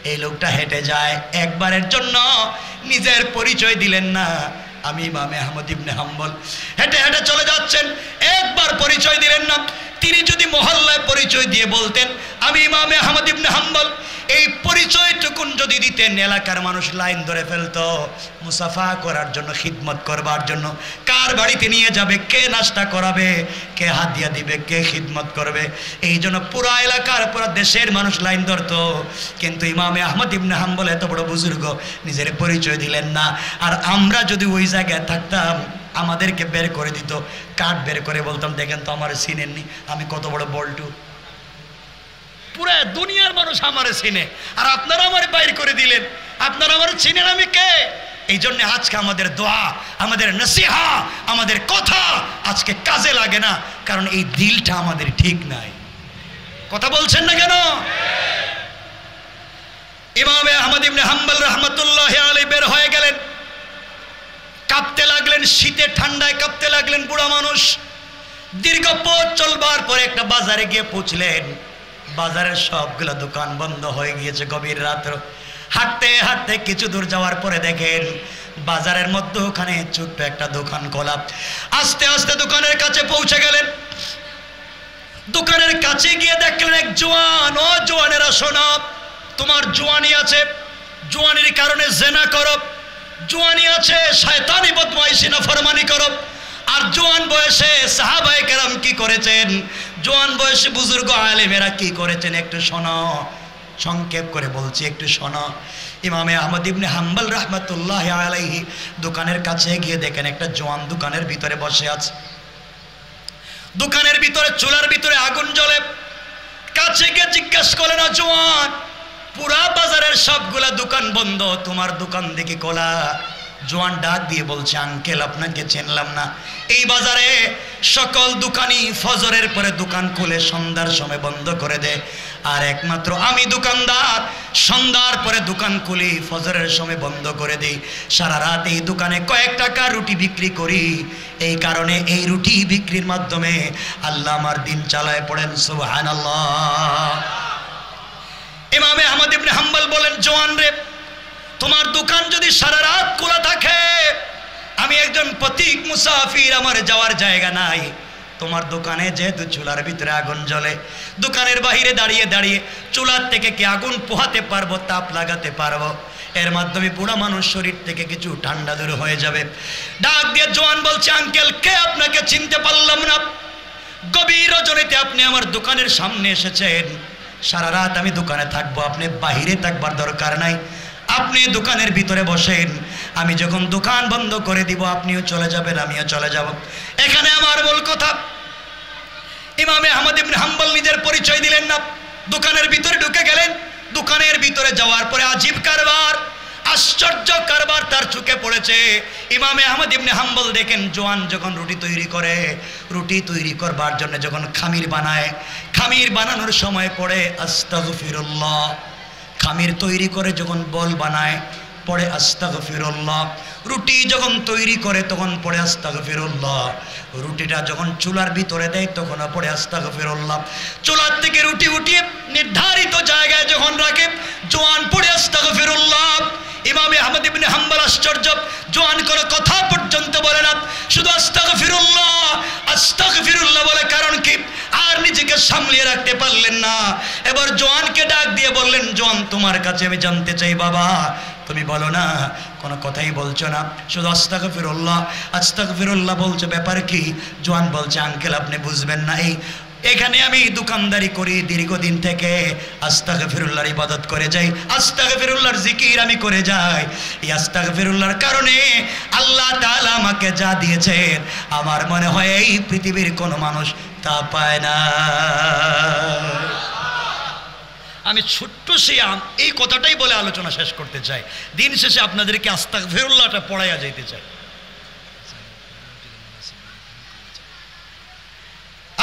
[SPEAKER 1] এই লোকটা হেঁটে যায়, একবারের জন্য নিজের পরিচয় দিলেন না, আমি ইমামে আহমদ ইবনে হাম্বল। হেঁটে হেঁটে চলে যাচ্ছেন, একবার পরিচয় দিলেন না। তিনি যদি মহল্লা বলতেন, আমি ইমামে আহমদ ইবনে হাম্বল। এই পরিচয়টুকুন যদি দিতেন, এলাকার মানুষ লাইন ধরে ফেলতো মুসাফা করার জন্য, খিদমত করবার জন্য। কার বাড়িতে নিয়ে যাবে, কে নাস্তা করাবে, কে হাদিয়া দিবে, কে খিদমত করবে, এই জন্য পুরা এলাকার পুরা দেশের মানুষ লাইন ধরতো। কিন্তু ইমামে আহমদ ইবনে হাম্বল এত বড় বুজুর্গ, নিজের পরিচয় দিলেন না। আর আমরা যদি ওই জায়গায় থাকতাম, আমাদেরকে বের করে দিত, কার্ড বের করে বলতাম, দেখেন তো আমার চিনেননি, আমি কত বড় বল্টু। পুরা দুনিয়ার মানুষ আমারে চিনে, আর আপনারা আমার বাইর করে দিলেন, আপনারা আমার চিনেন আমি কে। এই জন্য আজকে আমাদের দোয়া, আমাদের নসিহা, আমাদের কথা আজকে কাজে লাগে না, কারণ এই দিলটা আমাদের ঠিক নাই। কথা বলছেন না কেন? ইমামে আহমদ ইবনে হাম্বল রাহমাতুল্লাহি আলাইহি বের হয়ে গেলেন, কাঁপতে লাগলেন, শীতে ঠান্ডায় কাঁপতে লাগলেন বুড়া মানুষ। দীর্ঘ পথ চলবার পরে একটা বাজারে গিয়ে পৌঁছলেন। বাজারের সবগুলো দোকান বন্ধ হয়ে গিয়েছে, গভীর রাত্র। হাঁটতে হাঁটতে কিছু দূর যাওয়ার পরে দেখেন বাজারের মধ্যে ওখানে ছোট্ট একটা দোকান খোলা। আস্তে আস্তে দোকানের কাছে পৌঁছে গেলেন। দোকানের কাছে গিয়ে দেখলেন এক জওয়ান। ও জওয়ানেরা শোনো, তোমার জওয়ানি আছে, জওয়ানির কারণে জেনা করো, জওয়ানি আছে শয়তানি বদমাইশি নাফরমানি করো। আর জওয়ান বয়সে সাহাবায়ে কেরাম কি করেছেন, জওয়ান বয়সে বুজুর্গ আলেমেরা কি করেছেন, একটু শোনো। সংক্ষেপ করে বলছি, একটু শোনো। ইমামে আহমদ ইবনে হাম্বল রাহমাতুল্লাহি আলাইহি দোকানের কাছে গিয়ে দেখেন একটা জওয়ান দোকানের ভিতরে বসে আছে। দোকানের ভিতরে চুলার ভিতরে আগুন জ্বলে। কাছে গিয়ে জিজ্ঞাসা করলেন, জওয়ান, পুরা বাজারের সবগুলা দোকান বন্ধ, তোমার দোকান দেখি খোলা। জওয়ান ডাক দিয়ে বলছে, আঙ্কেল আপনাকে চিনলাম না। এই বাজারে সকল দোকানই ফজরের পরে দোকান খুলে সন্ধ্যার সময় বন্ধ করে দেয়, আর একমাত্র আমি দোকানদার সন্ধ্যার পরে দোকান খুলি, ফজরের সময় বন্ধ করে দিই। সারা রাত এই দোকানে কয়েক টাকা রুটি বিক্রি করি। এই কারণে এই রুটি বিক্রির মাধ্যমে আল্লাহ আমার দিন চালায়। পড়েন সুবহানাল্লাহ। ইমামে আহমদ ইবনে হাম্বল বলেন, জওয়ান রে, তোমার দোকান যদি সারা রাত খোলা থাকে, আমি একজন পথিক মুসাফির, আমার যাওয়ার জায়গা নাই। তোমার দোকানে যেহেতু চুলার ভিতরে আগুন জ্বলে, দোকানের বাহিরে দাঁড়িয়ে দাঁড়িয়ে চুলার থেকে কি আগুন পোহাতে পারবো, তাপ লাগাতে পারবো, এর মাধ্যমে বুড়া মানুষ শরীর থেকে কিছু ঠান্ডা দূর হয়ে যাবে। ডাক দিয়ে জওয়ান বলছে, আঙ্কেল কে, আপনাকে চিনতে পারলাম না। গভীর রজনীতে আপনি আমার দোকানের সামনে এসেছেন। সারা রাত আমি দোকানে থাকবো, আপনি বাহিরে থাকবার দরকার নাই, আপনি দোকানের ভিতরে বসেন। আমি যখন দোকান বন্ধ করে দিব আপনিও চলে যাবেন, আমিও চলে যাব। এখানে আমার মূল কথা, ইমামে আহমদ ইবনে হাম্বল নিজের পরিচয় দিলেন না, দোকানের ভিতরে ঢুকে গেলেন। দোকানের ভিতরে যাওয়ার পরে আজীব কারবার, আশ্চর্য কারবার তার চোখে পড়েছে। ইমামে আহমদ ইবনে হাম্বল দেখেন, জওয়ান যখন রুটি তৈরি করে, রুটি তৈরি করবার জন্য যখন খামির বানায়, খামির বানানোর সময় পড়ে আস্তাগফিরুল্লাহ। খামির তৈরি করে যখন বল বানায় পড়ে আস্তাগফিরুল্লাহ। রুটি যখন তৈরি করে তখন পড়ে আস্তাগফিরুল্লাহ। রুটিটা যখন চুলার ভিতরে দেয় তখন পড়ে আস্তাগফিরুল্লাহ। চুলার থেকে রুটি উঠিয়ে নির্ধারিত জায়গায় যখন রাখে, জওয়ান পড়ে আস্তাগফিরুল্লাহ। ইমামে আহমদ ইবনে হাম্বল আশ্চর্য, জওয়ান কোনো কথা পর্যন্ত বলে না, শুধু আস্তাগফিরুল্লাহ আস্তাগফিরুল্লাহ বলে। কারণ কি, আর নিজেকে সামলিয়ে রাখতে পারলেন না। এবার জওয়ানকে ডাক দিয়ে বললেন, জওয়ান তোমার কাছে আমি জানতে চাই, বাবা তুমি বলো না, কোনো কথাই বলছো না, শুধু আস্তাগফিরুল্লাহ আস্তাগফিরুল্লাহ বলছো, ব্যাপার কি? জওয়ান বলছে, আঙ্কেল আপনি বুঝবেন না, এখানে আমি দোকানদারি করি দীর্ঘদিন থেকে, আস্তাগফিরুল্লাহর ইবাদত করে যাই, আস্তাগফিরুল্লাহর জিকির আমি করে যাই। এই আস্তাগফিরুল্লাহর কারণে আল্লাহ তাআলা আমাকে যা দিয়েছেন, আমার মনে হয় এই পৃথিবীর কোনো মানুষ তা পায় না। আমি ছোট্ট শিয়াম এই কথাটাই বলে আলোচনা শেষ করতে চাই। দিন শেষে আপনাদেরকে আস্তাগফিরুল্লাহটা পড়াইয়া যেতে চাই।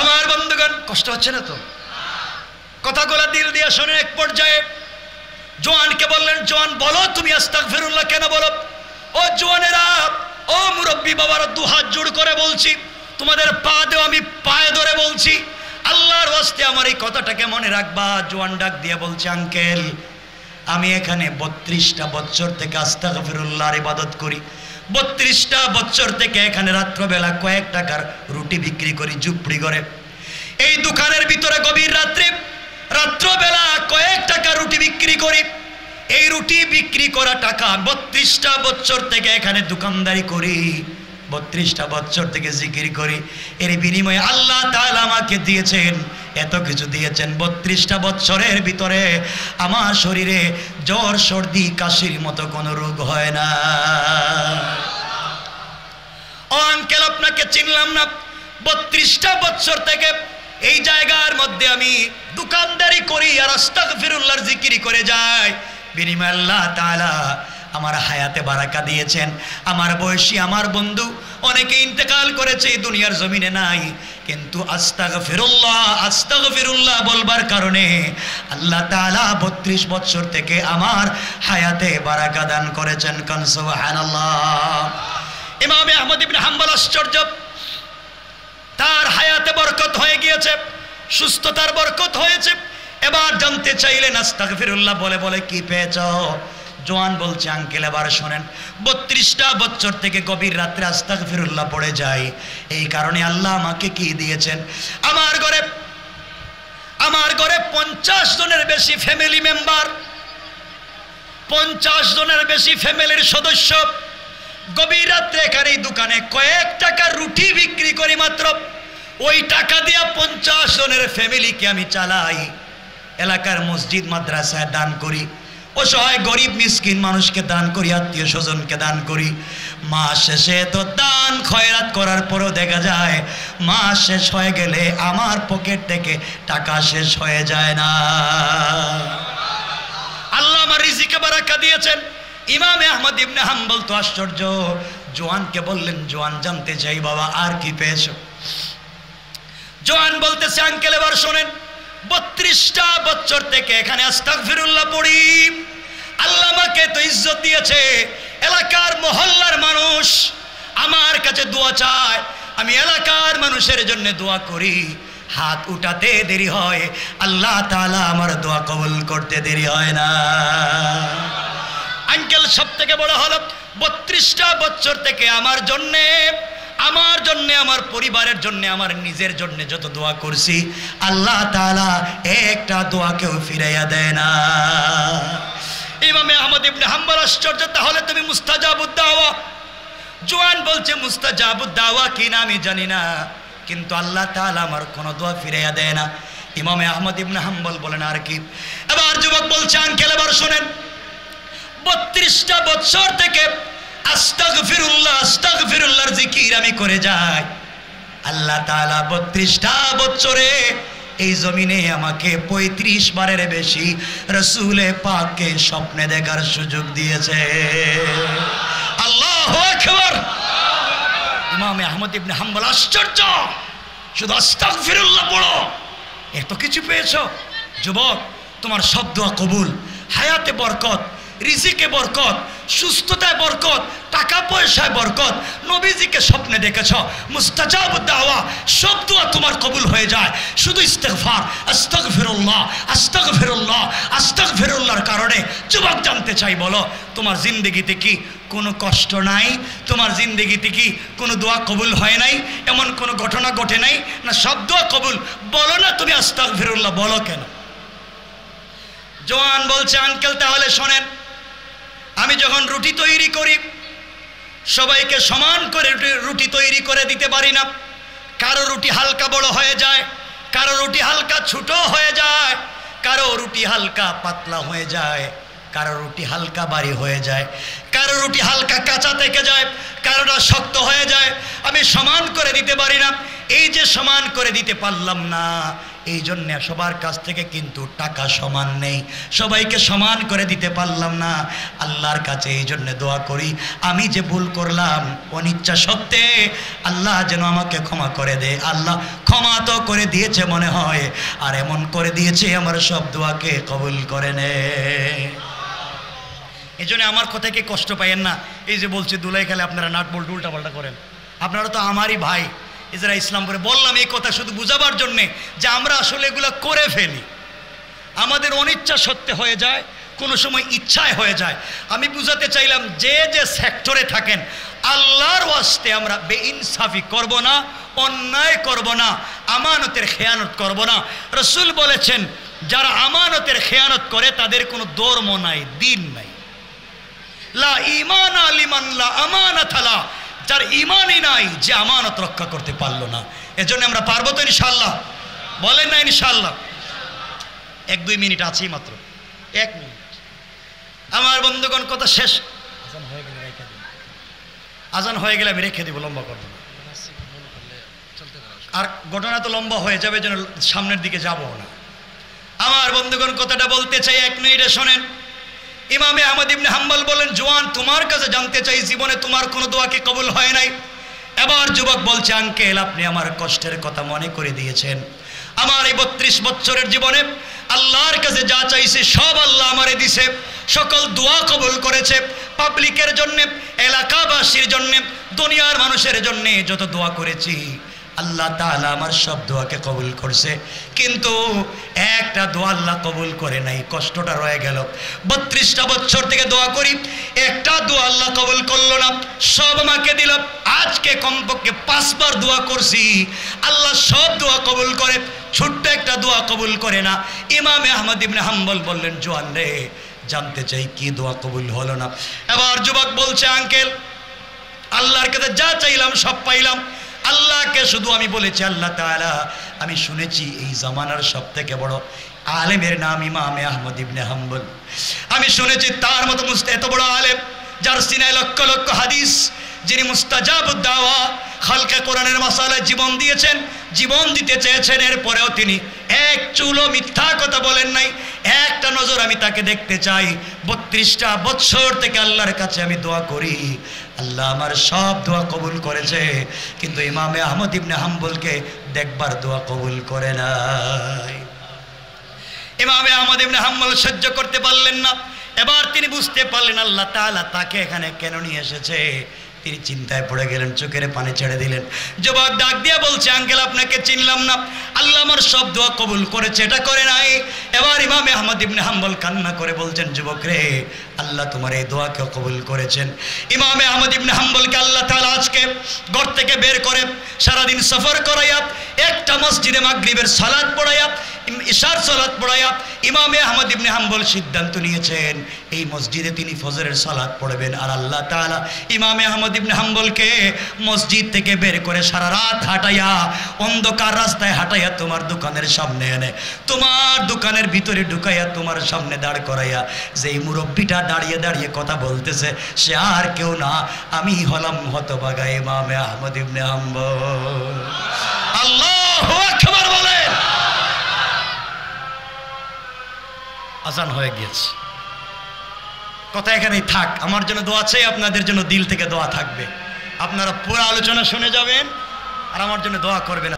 [SPEAKER 1] আমার বন্ধুগণ, কষ্ট হচ্ছে না তো? কথাগুলো দিল দিয়ে শোনেন। এক পর্যায়ে জওয়ানকে বললেন, জওয়ান বলো তুমি আস্তাগফিরুল্লাহ কেন বলো? ও জওয়ানেরা, ও মুরব্বী বাবারা, দুহাত জোড় করে বলছি, তোমাদের পা দেও, আমি পায়ে ধরে বলছি, আল্লাহর ওয়াস্তে আমার এই কথাটাকে মনে রাখবা। জওয়ান ডাক দিয়ে বলছে, আঙ্কেল আমি এখানে 32টা বছর থেকে আস্তাগফিরুল্লাহর ইবাদত করি, 32টা বছর থেকে এখানে রাত্রবেলা কয়েক টাকার রুটি বিক্রি করি ঝুপড়ি করে। এই দোকানের ভিতরে গভীর রাত্রে রাত্রবেলা কয়েক টাকা রুটি বিক্রি করি, এই রুটি বিক্রি করা টাকা 32টা বছর থেকে এখানে দোকানদারি করি, 32টা বছর থেকে জিকির করি, এর বিনিময়ে আল্লাহ তাআলা আমাকে দিয়েছেন, এত কিছু দিয়েছেন। 32টা বছরের ভিতরে আমার শরীরে জ্বর সর্দি কাশির মতো কোনো রোগ হয় না। ও আঙ্কেল, আপনাকে চিনলাম না। 32টা বছর থেকে এই জায়গার মধ্যে আমি দোকানদারি করি আর আস্তাগফিরুল্লাহর জিকির করে যাই, বিনিময়ে আল্লাহ তাআলা আমার হায়াতে বারাকা দিয়েছেন। আমার বয়সী আমার বন্ধু অনেকে ইন্তেকাল করেছে, এই দুনিয়ার জমিনে নাই, কিন্তু আস্তাগফিরুল্লাহ আস্তাগফিরুল্লাহ বলবার কারণে আল্লাহ তাআলা 32 বছর থেকে আমার হায়াতে বারাকা দান করেছেন। কান সুবহানাল্লাহ। ইমাম আহমদ ইবনে হাম্বল আশ্চর্য, তার হায়াতে বরকত হয়ে গিয়েছে, সুস্থতার বরকত হয়েছে। এবার জানতে চাইলেন আস্তাগফিরুল্লাহ বলে বলে কি পেয়েছ? জোয়ান বলছে, আঙ্কেল এবার শোনেন, 32টা বছর থেকে গভীর রাত্রে আস্তাগফিরুল্লাহ পড়ে যায়, এই কারণে আল্লাহ আমাকে কি দিয়েছেন, আমার ঘরে 50 জনের বেশি ফ্যামিলি মেম্বার, 50 জনের বেশি ফ্যামিলির সদস্য। গভীর রাত্রে এখানে এই দোকানে কয়েক টাকা রুটি বিক্রি করি মাত্র, ওই টাকা দিয়া 50 জনের ফ্যামিলিকে আমি চালাই। এলাকার মসজিদ মাদ্রাসায় দান করি, অসহায় গরিব মিসকিন মানুষকে দান করি, আত্মীয় স্বজনকে দান করি। মাস শেষে তো দান খয়রাত করার পরও দেখা যায় মাস শেষ হয়ে গেলে আমার পকেট থেকে টাকা শেষ হয়ে যায় না। আল্লাহ আমার রিজিকে বারাকা দিয়েছেন। ইমাম আহমদ ইবনে হাম্বল তো আশ্চর্য, জোয়ানকে বললেন, জোয়ান জানতে চাই বাবা আর কি পেয়েছো? জোয়ান বলতেছে, আঙ্কেল এবার শোনেন, 32টা বছর থেকে এখানে আস্তাগফিরুল্লাহ পড়ি, আল্লাহ আমাকে তো ইজ্জত দিয়েছে, এলাকার মহল্লার মানুষ আমার কাছে দোয়া চায়, আমি এলাকার মানুষের জন্য দোয়া করি, হাত উঠাতে দেরি হয়, আল্লাহ তাআলা আমার দোয়া কবুল করতে দেরি হয় না। আঙ্কেল সব থেকে বড় হলো 32টা বছর থেকে আমার জন্যে, আমার পরিবারের জন্য, আমার নিজের জন্য যত দোয়া করছি আল্লাহ তাআলা একটা দোয়াকেও ফিরাইয়া দেয় না। ইমাম আহমদ ইবনে হাম্বল আশ্চর্য, তাহলে তুমি মুস্তাজাবুদ দাওয়া? জোয়ান বলছে, মুস্তাজাবুদ দাওয়া কি না আমি জানি না, কিন্তু আল্লাহ তাআলা আমার কোনো দোয়া ফিরাইয়া দেয় না। ইমাম আহমদ ইবনে হাম্বল বলেন, আর কি? এবার যুবক বলছে, আঙ্কেল এবার শোনেন, 32টা বছর থেকে আস্তাগফিরুল্লাহর জিকির আমি করে যাই, আল্লাহ তাআলা 32টা বছরে এই জমিনে আমাকে 35 বারের বেশি রাসূলে পাককে স্বপ্নে দেখার সুযোগ দিয়েছে। আল্লাহু আকবার। ইমাম আহমদ ইবনে হাম্বল আশ্চর্য, শুধু আস্তাগফিরুল্লাহ পড়ো এত কিছু পেয়েছো? যুবক, তোমার সব দোয়া কবুল, হায়াতে বরকত, রিজিকে বরকত, সুস্থতায় বরকত, টাকা পয়সায় বরকত, নবীজিকে স্বপ্নে দেখেছ, মুস্তাজাবুদ দাওয়া, সব দোয়া তোমার কবুল হয়ে যায়। শুধু ইস্তেগফার, আস্তাগফিরুল্লাহ আস্তাগফিরুল্লাহ আস্তাগফিরুল্লাহর কারণে। যুবক জানতে চাই, বলো তোমার জিন্দগিতে কি কোনো কষ্ট নাই? তোমার জিন্দগিতে কি কোনো দোয়া কবুল হয় নাই? এমন কোনো ঘটনা ঘটে নাই? না সব দোয়া কবুল? বলো না তুমি আস্তাগফিরুল্লাহ, বলো কেন? জোয়ান বলছে, আঙ্কেল তাহলে শোনেন, আমি যখন রুটি তৈরি করি সবাইকে সমান করে রুটি তৈরি করে দিতে পারি না। কারো রুটি হালকা বড় হয়ে যায়, কারো রুটি হালকা ছোট হয়ে যায়, কারো রুটি হালকা পাতলা হয়ে যায়, কারো রুটি হালকা ভারী হয়ে যায়, কারো রুটি হালকা কাঁচা থেকে যায়, কারোটা শক্ত হয়ে যায়। আমি সমান করে দিতে পারি না। এই যে সমান করে দিতে পারলাম না, এই জন্য সবার কাছ থেকে কিন্তু টাকা সমান নেই, সবাইকে সমান করে দিতে পারলাম না। আল্লাহর কাছে এই জন্য দোয়া করি, আমি যে ভুল করলাম অনিচ্ছা সত্ত্বে আল্লাহ যেন আমাকে ক্ষমা করে দেয়। আল্লাহ ক্ষমা তো করে দিয়েছে মনে হয়, আর এমন করে দিয়েছে আমার সব দোয়াকে কবুল করে নে। এই জন্য আমার কথাকে কষ্ট পাইয়েন না। এই যে বলছি দুলাই খেলে আপনারা নাট বল্টু উল্টাপাল্টা করেন, আপনারা তো আমারই ভাই, যারা ইসলাম করে বললাম এই কথা শুধু বুঝাবার জন্যে যে আমরা আসলে এগুলো করে ফেলি, আমাদের অনিচ্ছা সত্ত্বে হয়ে যায়, কোনো সময় ইচ্ছায় হয়ে যায়। আমি বুঝাতে চাইলাম যে যে সেক্টরে থাকেন আল্লাহর ওয়াস্তে আমরা বেইনসাফি করব না, অন্যায় করব না, আমানতের খেয়ানত করব না। রাসূল বলেছেন, যারা আমানতের খেয়ানত করে তাদের কোনো ধর্ম নাই, দিন নাই। লা ঈমান লিমান লা আমানাত লা, যার ঈমানই নাই, যে আমানত রক্ষা করতে পারলো না। এজন্য আমরা পারবো তো ইনশাআল্লাহ? বলেন না ইনশাআল্লাহ? 1-2 মিনিট আছেই মাত্র, 1 মিনিট। আমার বন্ধুগণ কথা শেষ। আজান হয়ে গেলে আমি রেখে দিব, লম্বা করবো না। আর ঘটনা তো লম্বা হয়ে যাবে, যেন সামনের দিকে যাবো না। আমার বন্ধুগণ কথাটা বলতে চাই, 1 মিনিটে শোনেন। ইমামে আহমদ ইবনে হাম্বল বলেন, জওয়ান তোমার কাছে জানতে চাই, জীবনে তোমার কোনো দোয়া কি কবুল হয় নাই? এবার যুবক বলছে, আঙ্কেল আপনি আমার কষ্টের কথা মনে করে দিয়েছেন। আমার এই 32 বছরের জীবনে আল্লাহর কাছে যা চাইছে সব আল্লাহ আমারে দিছে, সকল দোয়া কবুল করেছে। পাবলিকের জন্য, এলাকাবাসীর জন্য, দুনিয়ার মানুষের জন্য যত দোয়া করেছি আল্লাহ তাআলা আমার সব দোয়াকে কবুল করছে, কিন্তু একটা দোয়া আল্লাহ কবুল করে নাই, কষ্টটা রয়ে গেল। 32টা বছর থেকে দোয়া করি, একটা দোয়া আল্লাহ কবুল করলো না, সব আমাকে দিল। আজকে কমপক্ষে 5 বার দোয়া করছি, আল্লাহ সব দোয়া কবুল করে, ছোট্ট একটা দোয়া কবুল করে না। ইমামে আহমদ ইবনে হাম্বল বললেন, জওয়ান রে জানতে চাই কি দোয়া কবুল হলো না? এবার যুবক বলছে, আঙ্কেল আল্লাহর কাছে যা চাইলাম সব পাইলাম, আল্লাহকে শুধু আমি বলেছি, আল্লাহ তাআলা আমি শুনেছি এই জামানার সবথেকে বড় আলেমের নাম ইমামে আহমদ ইবনে হাম্বল। আমি শুনেছি তার মতো এত বড় আলেম, যার সিনায় লক্ষ লক্ষ হাদিস, যিনি মুস্তাজাবুদ দাওয়া, খালকে কোরআনের মাসালায় জীবন দিয়েছেন, জীবন দিতে চেয়েছেন, এরপরেও তিনি এক চুলও মিথ্যা কথা বলেন নাই। একটা নজর আমি তাকে দেখতে চাই। 32টা বছর থেকে আল্লাহর কাছে আমি দোয়া করি, আল্লাহ আমার সব দোয়া কবুল করেছে, কিন্তু ইমামে আহমদ ইবনে হাম্বলকে দেখবার দোয়া কবুল করে নাই। ইমামে আহমদ ইবনে হাম্বল সহ্য করতে পারলেন না। এবার তিনি বুঝতে পারলেন আল্লাহ তাআলা তাকে এখানে কেন নিয়ে এসেছে। তিনি চিন্তায় পড়ে গেলেন, চোখের পানি ছেড়ে দিলেন। যুবক ডাক দিয়ে বলছে, আঙ্কেল আপনাকে চিনলাম না, আল্লাহ আমার সব দোয়া কবুল করেছে, এটা করে নাই। এবার ইমামে আহমদ ইবনে হাম্বল কান্না করে বলছেন, যুবক রে আল্লাহ তোমার এই দোয়াকে কবুল করেছেন। ইমামে আহমদ ইবনে হাম্বলকে আল্লাহ তাআলা আজকে ঘর থেকে বের করে সারাদিন সফর করাইয়া, একটা মসজিদে মাগরিবের সালাত পড়াইয়া, ইশার সালাত পড়াইয়া, ইমামে আহমদ ইবনে হাম্বল সিদ্ধান্ত নিয়েছেন এই মসজিদে তিনি ফজরের সালাত পড়বেন। আর আল্লাহ তাআলা ইমামে আহমদ ইবনে হাম্বলকে মসজিদ থেকে বের করে সারা রাত হাঁটাইয়া, অন্ধকার রাস্তায় হাঁটাইয়া তোমার দোকানের সামনে এনে, তোমার দোকানের ভিতরে ঢুকাইয়া, তোমার সামনে দাঁড় করাইয়া, যেই মুরব্বিটা দাঁড়িয়ে দাঁড়িয়ে কথা বলতেছে সে আর কেউ না, আমি হলাম হতভাগা ইমামে আহমদ ইবনে হাম্বল। আল্লাহু আকবার বলেন। আজান হয়ে গিয়েছে, কথা এখানেই থাক। আমার জন্য দোয়া চাই, আপনাদের জন্য দিল থেকে দোয়া থাকবে। আপনারা পুরো আলোচনা শুনে যাবেন আর আমার জন্য দোয়া করবেন।